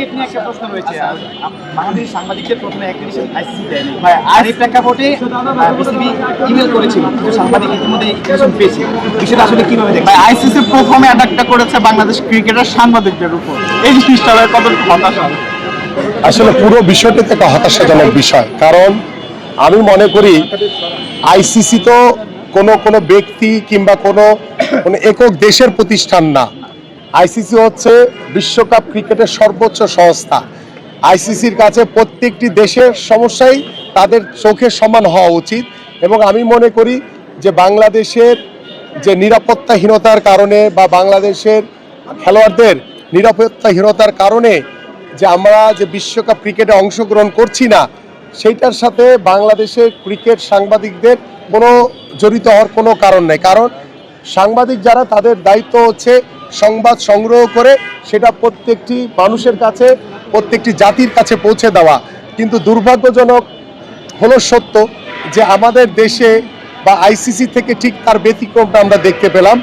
Cricket নিয়ে একটা প্রশ্ন রয়েছে। বাংলাদেশের সাংবাদিকদের প্রথমে অ্যাক্রিডিটেশন আইসিসি দেয়নি, আর এই প্রেক্ষাপটে বিসিবি ইমেল করেছিল, কিছু সাংবাদিক ইতিমধ্যে অ্যাক্রিডিটেশন পেয়েছে। বিষয়টা আসলে কিভাবে দেখবেন? আইসিসি প্রথমে অ্যাটাকটা করেছে বাংলাদেশ ক্রিকেটার সাংবাদিকদের উপর, এই জিনিসটা কত হতাশা। আসলে পুরো বিষয়টি একটা হতাশাজনক বিষয়, কারণ আমি মনে করি আইসিসি তো কোনো ব্যক্তি কিংবা কোনো একক দেশের প্রতিষ্ঠান না। আইসিসি হচ্ছে বিশ্বকাপ ক্রিকেটের সর্বোচ্চ সংস্থা। আইসিসির কাছে প্রত্যেকটি দেশের সমস্যাই তাদের চোখে সমান হওয়া উচিত, এবং আমি মনে করি যে বাংলাদেশের যে নিরাপত্তাহীনতার কারণে বা বাংলাদেশের খেলোয়াড়দের নিরাপত্তাহীনতার কারণে যে আমরা যে বিশ্বকাপ ক্রিকেটে অংশগ্রহণ করছি না, সেইটার সাথে বাংলাদেশের ক্রিকেট সাংবাদিকদের কোনো জড়িত হওয়ার কোনো কারণ নেই। কারণ সাংবাদিক যারা, তাদের দায়িত্ব হচ্ছে সংবাদ সংগ্রহ করে সেটা প্রত্যেকটি মানুষের কাছে, প্রত্যেকটি জাতির কাছে পৌঁছে দেওয়া। কিন্তু দুর্ভাগ্যজনক হলো সত্য যে আমাদের দেশে বা আইসিসি থেকে ঠিক তার ব্যতিক্রমটা আমরা দেখতে পেলাম,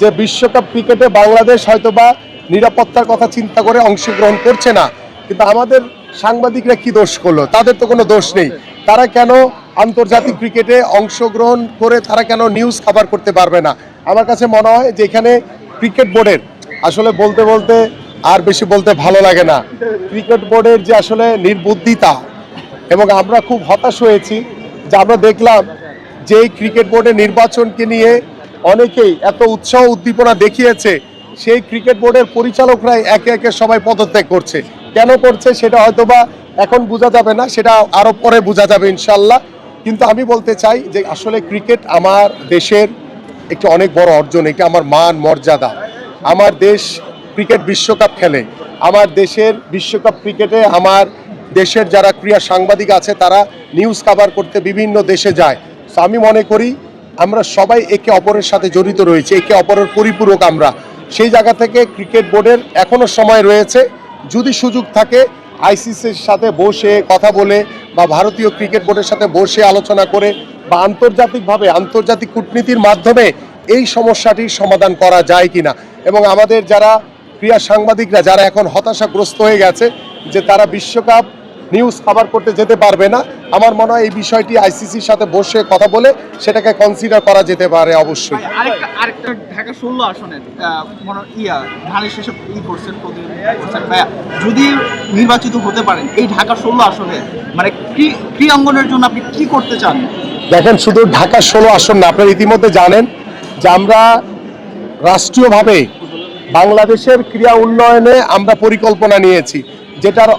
যে বিশ্বকাপ ক্রিকেটে বাংলাদেশ হয়তোবা নিরাপত্তার কথা চিন্তা করে অংশগ্রহণ করছে না, কিন্তু আমাদের সাংবাদিকরা কি দোষ করলো? তাদের তো কোনো দোষ নেই। তারা কেন আন্তর্জাতিক ক্রিকেটে অংশগ্রহণ করে তারা কেন নিউজ কভার করতে পারবে না? আমার কাছে মনে হয় যে এখানে ক্রিকেট বোর্ডের আসলে বলতে বলতে আর বেশি বলতে ভালো লাগে না, ক্রিকেট বোর্ডের যে আসলে নির্বুদ্ধিতা, এবং আমরা খুব হতাশ হয়েছি যে আমরা দেখলাম যে এই ক্রিকেট বোর্ডের নির্বাচনকে নিয়ে অনেকেই এত উৎসাহ উদ্দীপনা দেখিয়েছে, সেই ক্রিকেট বোর্ডের পরিচালকরাই একে একে সবাই পদত্যাগ করছে। কেন করছে সেটা হয়তোবা এখন বোঝা যাবে না, সেটা আরও পরে বোঝা যাবে ইনশাল্লাহ। কিন্তু আমি বলতে চাই যে আসলে ক্রিকেট আমার দেশের একটি অনেক বড় অর্জন, এটা আমার মান মর্যাদা। আমার দেশ ক্রিকেট বিশ্বকাপ খেলে, আমার দেশের বিশ্বকাপ ক্রিকেটে আমার দেশের যারা ক্রীড়া সাংবাদিক আছে তারা নিউজ কভার করতে বিভিন্ন দেশে যায়। তো আমি মনে করি আমরা সবাই একে অপরের সাথে জড়িত রয়েছে, একে অপরের পরিপূরক আমরা। সেই জায়গা থেকে ক্রিকেট বোর্ডের এখনও সময় রয়েছে, যদি সুযোগ থাকে আইসিসির সাথে বসে কথা বলে বা ভারতীয় ক্রিকেট বোর্ডের সাথে বসে আলোচনা করে বা আন্তর্জাতিকভাবে আন্তর্জাতিক কূটনীতির মাধ্যমে এই সমস্যাটির সমাধান করা যায় কিনা। এবং আমাদের যারা ক্রীড়া সাংবাদিকরা যারা এখন হতাশাগ্রস্ত হয়ে গেছে যে তারা বিশ্বকাপ নিউজ কভার করতে যেতে পারবে না, আমার মনে হয় এই বিষয়টি আইসিসির সাথে বসে কথা বলে সেটাকে কনসিডার করা যেতে পারে অবশ্যই। আরেকটা ঢাকা 16 আসনের যদি নির্বাচিত হতে পারেন এই ঢাকা 16 আসনে, মানে ক্রীড়াঙ্গনের জন্য আপনি কি করতে চান? দেখেন, শুধু ঢাকা 16 আসন না, আপনারা ইতিমধ্যে জানেন যে আমরা রাষ্ট্রীয়ভাবে বাংলাদেশের ক্রীড়া উন্নয়নে আমরা পরিকল্পনা নিয়েছি, যেটার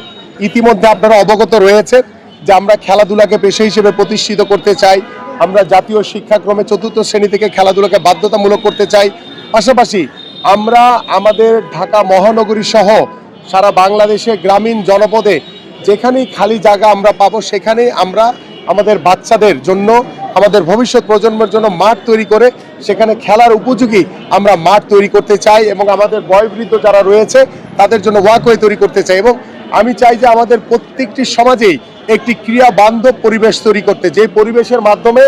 ইতিমধ্যে আপনারা অবগত রয়েছে যে আমরা খেলাধুলাকে পেশা হিসেবে প্রতিষ্ঠিত করতে চাই। আমরা জাতীয় শিক্ষাক্রমে 4র্থ শ্রেণী থেকে খেলাধুলাকে বাধ্যতামূলক করতে চাই। পাশাপাশি আমরা আমাদের ঢাকা মহানগরী সহ সারা বাংলাদেশে গ্রামীণ জনপদে যেখানেই খালি জায়গা আমরা পাবো সেখানেই আমরা আমাদের বাচ্চাদের জন্য, আমাদের ভবিষ্যৎ প্রজন্মের জন্য মাঠ তৈরি করে সেখানে খেলার উপযোগী আমরা মাঠ তৈরি করতে চাই, এবং আমাদের বয়োবৃদ্ধ যারা রয়েছে তাদের জন্য ওয়াকওয়ে তৈরি করতে চাই। এবং আমি চাই যে আমাদের প্রত্যেকটি সমাজেই একটি ক্রীড়া বান্ধব পরিবেশ তৈরি করতে, যে পরিবেশের মাধ্যমে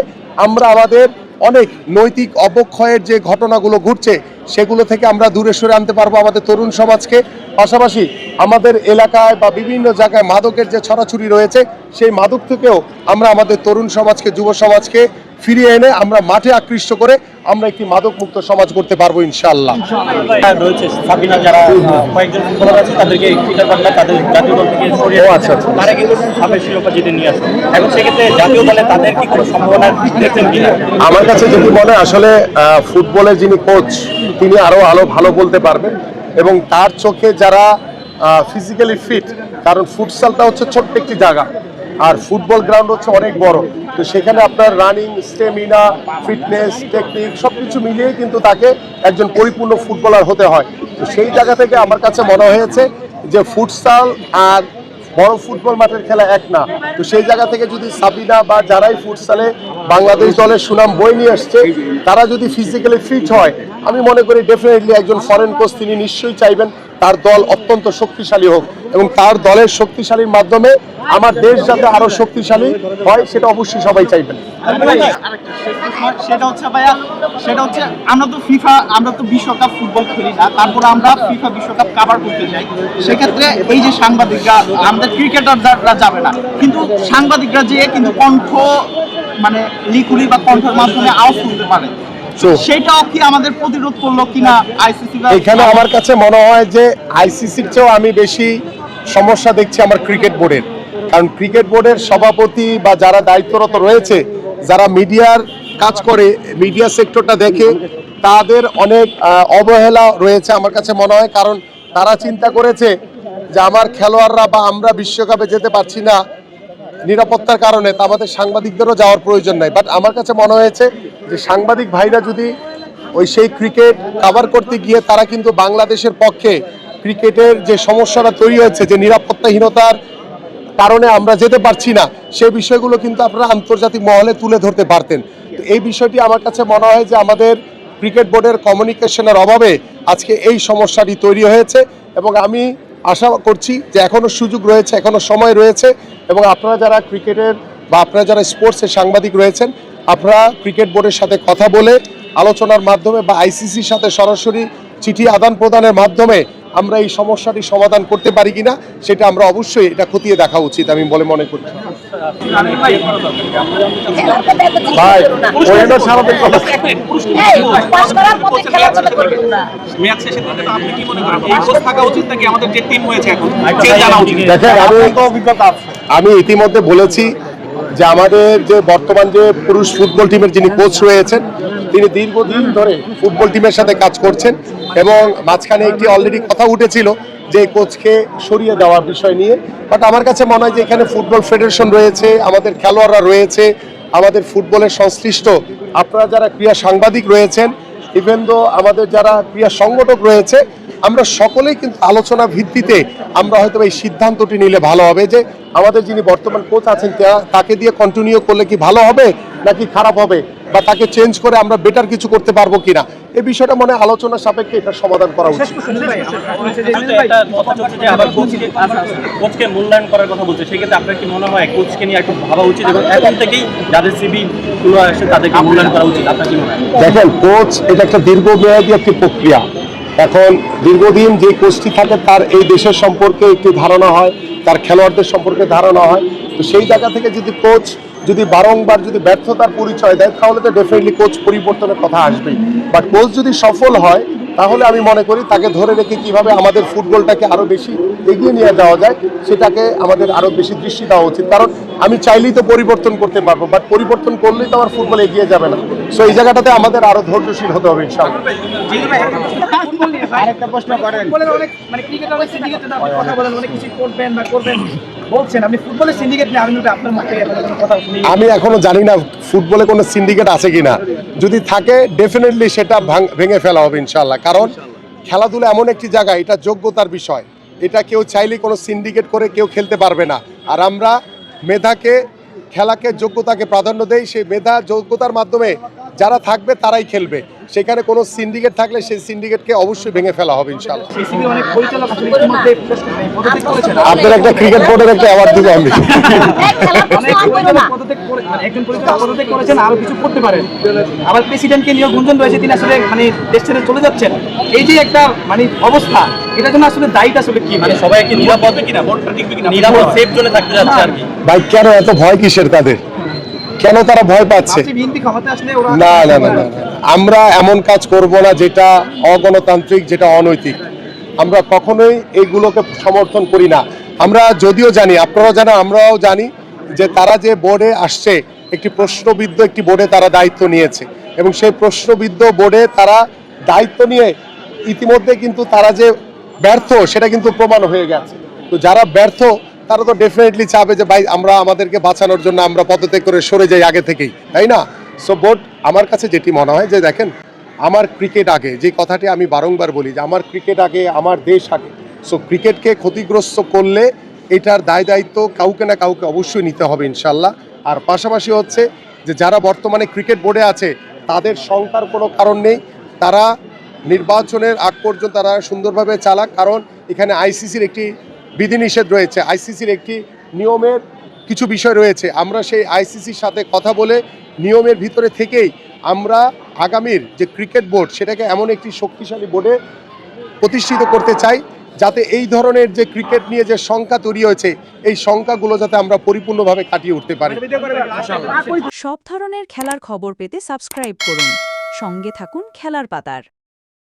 আমরা আমাদের অনেক নৈতিক অবক্ষয়ের যে ঘটনাগুলো ঘটছে সেগুলো থেকে আমরা দূরে সরে আনতে পারবো আমাদের তরুণ সমাজকে। পাশাপাশি আমাদের এলাকায় বা বিভিন্ন জায়গায় মাদকের যে ছড়াছড়ি রয়েছে সেই মাদক থেকেও আমরা আমাদের তরুণ সমাজকে, যুব সমাজকে ফিরিয়ে এনে আমরা মাঠে আকৃষ্ট করে আমরা একটি মাদক মুক্ত সমাজ করতে পারবো ইনশাআল্লাহ। রয়েছে সাবিনা, যারা কয়েকজন ফুটবলার আছে তাদেরকে টুইটার বাংলা তাদের জাতীয় দল থেকে সরিয়ে তারা কিন্তু সাবেক শিরোপা জিতে নিয়ে আসে। এখন সেক্ষেত্রে জাতীয় দলে তাদের কি কোনো সম্ভাবনা দেখছেন কিনা? আমার কাছে যদি মনে আসলে ফুটবলের যিনি কোচ তিনি আরো ভালো বলতে পারবেন, এবং তার চোখে যারা ফিজিক্যালি ফিট, কারণ ফুটসালটা হচ্ছে ছোট্ট একটি জায়গা আর ফুটবল গ্রাউন্ড হচ্ছে অনেক বড়, তো সেখানে আপনার রানিং, স্টেমিনা, ফিটনেস, টেকনিক সবকিছু মিলিয়ে কিন্তু তাকে একজন পরিপূর্ণ ফুটবলার হতে হয়। তো সেই জায়গা থেকে আমার কাছে মনে হয়েছে যে ফুটসাল আর বড় ফুটবল মাঠের খেলা এক না। তো সেই জায়গা থেকে যদি সাবিনা বা যারাই ফুটসালে বাংলাদেশ দলের সুনাম বই নিয়ে আসছে তারা যদি ফিজিক্যালি ফিট হয়, আমি মনে করি ডেফিনেটলি একজন ফরেন কোচ তিনি নিশ্চয়ই চাইবেন তার দল অত্যন্ত শক্তিশালী হোক এবং তার দলের শক্তিশালীর মাধ্যমে আমার দেশ যাতে আরো শক্তিশালী হয় সেটা অবশ্যই সবাই চাইবেন। সেটা হচ্ছে ভাইয়া, সেটা হচ্ছে আমরা তো বিশ্বকাপ ফুটবল খেলি না, তারপরে আমরা ফিফা বিশ্বকাপ কাভার করতে চাই। সেক্ষেত্রে এই যে সাংবাদিকরা, আমাদের ক্রিকেটাররা যাবে না, কিন্তু সাংবাদিকরা যেয়ে কিন্তু কণ্ঠ মানে লিকুলি বা কণ্ঠের মাধ্যমে আওয়াজ তুলতে পারে। সেটাও কি আমাদের প্রতিরোধ করলো কিনা আইসিসি? এখানে আমার কাছে মনে হয় যে আইসিসির চেয়েও আমি বেশি সমস্যা দেখছি আমার ক্রিকেট বোর্ডের, কারণ ক্রিকেট বোর্ডের সভাপতি বা যারা দায়িত্বরত রয়েছে, যারা মিডিয়ার কাজ করে, মিডিয়া সেক্টরটা দেখে, তাদের অনেক অবহেলা রয়েছে আমার কাছে মনে হয়। কারণ তারা চিন্তা করেছে যে আমার খেলোয়াড়রা বা আমরা বিশ্বকাপে যেতে পারছি না নিরাপত্তার কারণে, তা আমাদের সাংবাদিকদেরও যাওয়ার প্রয়োজন নাই। বাট আমার কাছে মনে হয়েছে যে সাংবাদিক ভাইরা যদি সেই ক্রিকেট কভার করতে গিয়ে তারা কিন্তু বাংলাদেশের পক্ষে ক্রিকেটের যে সমস্যাটা তৈরি হয়েছে, যে নিরাপত্তাহীনতার কারণে আমরা যেতে পারছি না, সেই বিষয়গুলো কিন্তু আপনারা আন্তর্জাতিক মহলে তুলে ধরতে পারতেন। তো এই বিষয়টি আমার কাছে মনে হয় যে আমাদের ক্রিকেট বোর্ডের কমিউনিকেশনের অভাবে আজকে এই সমস্যাটি তৈরি হয়েছে, এবং আমি আশা করছি যে এখনও সুযোগ রয়েছে, এখনও সময় রয়েছে, এবং আপনারা যারা ক্রিকেটের বা আপনারা যারা স্পোর্টসের সাংবাদিক রয়েছেন, আপনারা ক্রিকেট বোর্ডের সাথে কথা বলে আলোচনার মাধ্যমে বা আইসিসির সাথে সরাসরি চিঠি আদান প্রদানের মাধ্যমে আমরা এই সমস্যাটি সমাধান করতে পারি কিনা সেটা আমরা অবশ্যই এটা খতিয়ে দেখা উচিত আমি বলে মনে করি। ভাই ওইটা স্বাভাবিক কথা। ম্যাচ শেষে আপনি কি মনে করেন এই কোচ থাকা উচিত নাকি আমাদের যে টিম হয়েছে এখন চেঞ্জ জানা উচিত? দেখেন আমি ইতিমধ্যে বলেছি যে আমাদের যে বর্তমান যে পুরুষ ফুটবল টিমের যিনি কোচ রয়েছেন, তিনি দীর্ঘদিন ধরে ফুটবল টিমের সাথে কাজ করছেন, এবং মাঝখানে একটি অলরেডি কথা উঠেছিল যে কোচকে সরিয়ে দেওয়ার বিষয় নিয়ে। বাট আমার কাছে মনে হয় যে এখানে ফুটবল ফেডারেশন রয়েছে, আমাদের খেলোয়াড়রা রয়েছে, আমাদের ফুটবলের সংশ্লিষ্ট আপনারা যারা ক্রীড়া সাংবাদিক রয়েছেন, ইভেন দো আমাদের যারা ক্রীড়া সংগঠক রয়েছে, আমরা সকলেই কিন্তু আলোচনা ভিত্তিতে আমরা হয়তো এই সিদ্ধান্তটি নিলে ভালো হবে যে আমাদের যিনি বর্তমান কোচ আছেন তাকে দিয়ে কন্টিনিউ করলে কি ভালো হবে নাকি খারাপ হবে, বা তাকে চেঞ্জ করে আমরা বেটার কিছু করতে পারবো কিনা, এই বিষয়টা মনে আলোচনা সাপেক্ষে এটা সমাধান করা উচিত। কোচকে মূল্যায়ন করার কথা বলছে, সেক্ষেত্রে আপনার কি মনে হয় কোচকে নিয়ে একটু ভাবা উচিত এবং এখন থেকেই যাদের সিভি গুলো আসে তাদেরকে মূল্যায়ন করা উচিত? আপনার কি মনে হয়? দেখেন, কোচ এটা একটা দীর্ঘমেয়াদী একটি প্রক্রিয়া। এখন দীর্ঘদিন যে কোচটি থাকে তার এই দেশের সম্পর্কে একটি ধারণা হয়, তার খেলোয়াড়দের সম্পর্কে ধারণা হয়। তো সেই জায়গা থেকে যদি কোচ যদি বারংবার যদি ব্যর্থতার পরিচয় দেয়, তাহলে তো ডেফিনেটলি কোচ পরিবর্তনের কথা আসবেই। বাট কোচ যদি সফল হয়, তাহলে আমি মনে করি তাকে ধরে রেখে কিভাবে আমাদের ফুটবলটাকে আরো বেশি এগিয়ে নিয়ে যাওয়া যায় সেটাকে আমাদের আরো বেশি দৃষ্টি দেওয়া উচিত। কারণ আমি চাইলেই তো পরিবর্তন করতে পারবো, বাট পরিবর্তন করলেই তো আমার ফুটবল এগিয়ে যাবে না। সো এই জায়গাটাতে আমাদের আরো ধৈর্যশীল হতে হবে ইনশাআল্লাহ। আরেকটা প্রশ্ন করেন, অনেক মানে ক্রিকেট অনেক সিন্ডিকেটের আপনি কথা বলেন, অনেক কিছু করবেন বা করবেন বলছেন, আপনি ফুটবলের সিন্ডিকেট নিয়ে আমি আপনার মুখ থেকে কোনো কথা শুনি? আমি এখনো জানি না ফুটবলে কোনো সিন্ডিকেট আছে কিনা, যদি থাকে ডেফিনেটলি সেটা ভেঙে ফেলা হবে ইনশাআল্লাহ। কারণ খেলাধুলা এমন একটি জায়গা, এটা যোগ্যতার বিষয়, এটা কেউ চাইলে কোনো সিন্ডিকেট করে কেউ খেলতে পারবে না। আর আমরা মেধাকে, খেলাকে, যোগ্যতাকে প্রাধান্য দেই, সেই মেধা যোগ্যতার মাধ্যমে যারা থাকবে তারাই খেলবে। সেখানে কোনো সিন্ডিকেট থাকলে সেই সিন্ডিকেটকে অবশ্যই ভেঙে ফেলা হবে ইনশাআল্লাহ। আপনার একটা ক্রিকেট বোর্ডের একটা অ্যাওয়ার্ড দিব আমি। একজন পদত্যাগ করেছেন, আরো কিছু করতে পারেন। আবার প্রেসিডেন্টকে নিয়ে গুঞ্জন রয়েছে তিনি আসলে মানে দেশ ছেড়ে চলে যাচ্ছেন। এই যে একটা মানে অবস্থা, এটার জন্য আসলে দায়ীটা আসলে কি? মানে সবাই কি নিরাপদ কিনা, বোর্ডটা টিকবে কিনা, নিরাপদ সেফ জোনে থাকতে যাচ্ছে আর কি। ভাই কেন এত ভয় কিসের তাদের, কেন তারা ভয় পাচ্ছে? না না না না, আমরা এমন কাজ করব না যেটা অগণতান্ত্রিক, যেটা অনৈতিক। আমরা কখনোই এইগুলোকে সমর্থন করি না। আমরা যদিও জানি, আপনারাও জানেন, আমরাও জানি যে তারা যে বোর্ডে আসছে, একটি প্রশ্নবিদ্ধ একটি বোর্ডে তারা দায়িত্ব নিয়েছে, এবং সেই প্রশ্নবিদ্ধ বোর্ডে তারা দায়িত্ব নিয়ে ইতিমধ্যে কিন্তু তারা যে ব্যর্থ সেটা কিন্তু প্রমাণ হয়ে গেছে। তো যারা ব্যর্থ তারা তো ডেফিনেটলি চাবে যে ভাই আমরা আমাদেরকে বাঁচানোর জন্য আমরা পদত্যাগ করে সরে যাই আগে থেকেই, তাই না? সো বোর্ড আমার কাছে যেটি মনে হয় যে দেখেন, আমার ক্রিকেট আগে, যে কথাটি আমি বারংবার বলি যে আমার ক্রিকেট আগে, আমার দেশ আগে। সো ক্রিকেটকে ক্ষতিগ্রস্ত করলে এটার দায় দায়িত্ব কাউকে না কাউকে অবশ্যই নিতে হবে ইনশাল্লাহ। আর পাশাপাশি হচ্ছে যে যারা বর্তমানে ক্রিকেট বোর্ডে আছে তাদের শঙ্কার কোনো কারণ নেই, তারা নির্বাচনের আগ পর্যন্ত তারা সুন্দরভাবে চালাক। কারণ এখানে আইসিসির একটি বিধিনিষেধ রয়েছে, আইসিসির একটি নিয়মের কিছু বিষয় রয়েছে। আমরা সেই আইসিসির সাথে কথা বলে নিয়মের ভিতরে থেকেই আমরা আগামীর যে ক্রিকেট বোর্ড সেটাকে এমন একটি শক্তিশালী বোর্ডে প্রতিষ্ঠিত করতে চাই, যাতে এই ধরনের যে ক্রিকেট নিয়ে যে শঙ্কা তৈরি হয়েছে এই শঙ্কাগুলো যাতে আমরা পরিপূর্ণভাবে কাটিয়ে উঠতে পারি। সব ধরনের খেলার খবর পেতে সাবস্ক্রাইব করুন। সঙ্গে থাকুন খেলার পাতার।